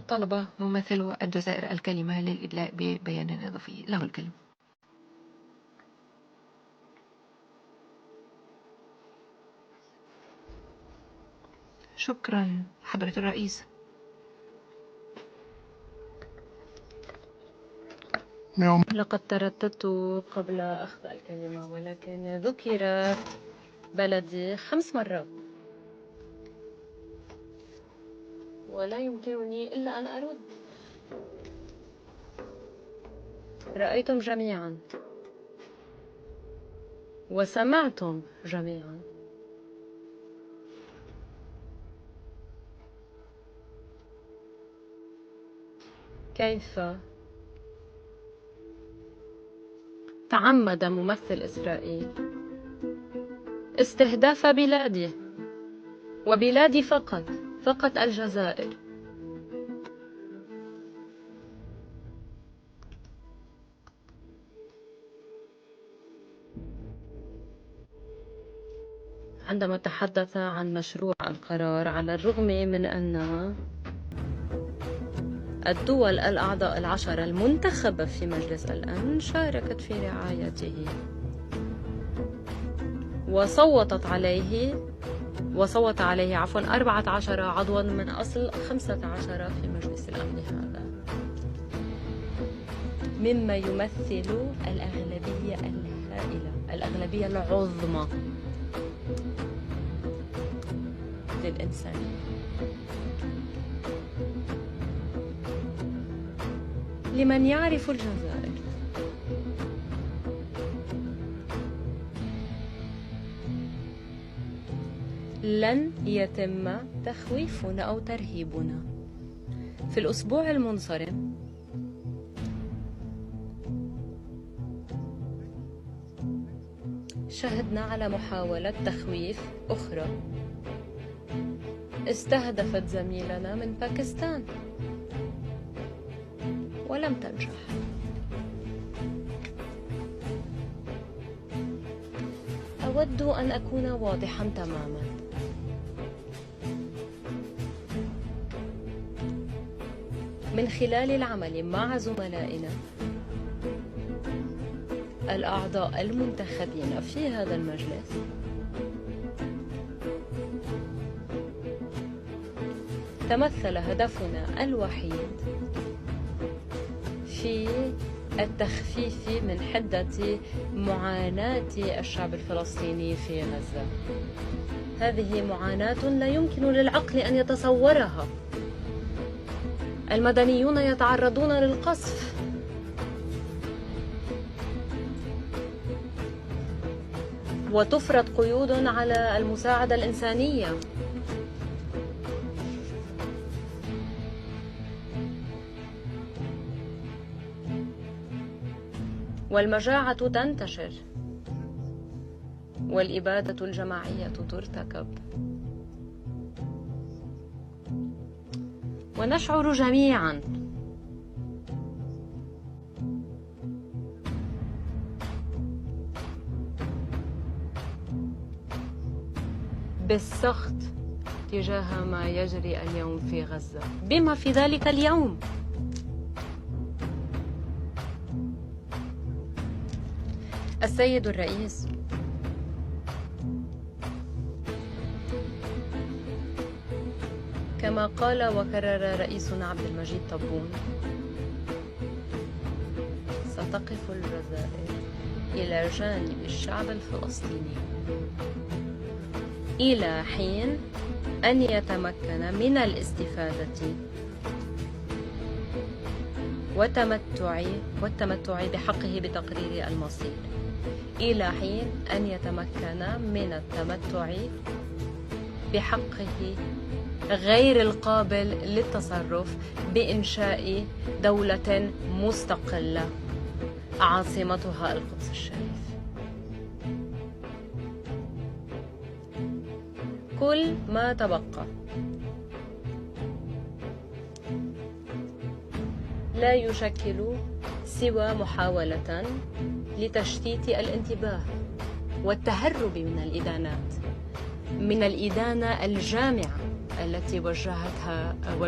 طلب ممثل الجزائر الكلمة للإدلاء ببيان إضافي. له الكلمة. شكرا حضرة الرئيس. لقد ترددت قبل أخذ الكلمة، ولكن ذكر بلدي 5 مرات، ولا يمكنني إلا أن أرد. رأيتم جميعا وسمعتم جميعا. كيف تعمد ممثل إسرائيل استهداف بلادي وبلادي فقط الجزائر. عندما تحدث عن مشروع القرار، على الرغم من أن الدول الأعضاء 10 المنتخبة في مجلس الأمن شاركت في رعايته وصوت عليه 14 عضوا من أصل 15 في مجلس الأمن هذا، مما يمثل الأغلبية الهائلة، الأغلبية العظمى للإنسانية. لمن يعرف الجزائر، لن يتم تخويفنا أو ترهيبنا. في الأسبوع المنصرم شهدنا على محاولة تخويف أخرى استهدفت زميلنا من باكستان ولم تنجح. أود أن أكون واضحا تماما. من خلال العمل مع زملائنا الأعضاء المنتخبين في هذا المجلس، تمثل هدفنا الوحيد في التخفيف من حدة معاناة الشعب الفلسطيني في غزة. هذه معاناة لا يمكن للعقل أن يتصورها. المدنيون يتعرضون للقصف، وتفرض قيود على المساعدة الإنسانية، والمجاعة تنتشر، والإبادة الجماعية ترتكب. ونشعر جميعا بالسخط تجاه ما يجري اليوم في غزة، بما في ذلك اليوم السيد الرئيس كما قال وكرر رئيسنا عبد المجيد تبون: ستقف الجزائر إلى جانب الشعب الفلسطيني إلى حين أن يتمكن من الاستفادة والتمتع بحقه بتقرير المصير، إلى حين أن يتمكن من التمتع بحقه غير القابل للتصرف بإنشاء دولة مستقلة عاصمتها القدس الشريف. كل ما تبقى لا يشكل سوى محاولة لتشتيت الانتباه والتهرب من الإدانة الجامعة التي وجهها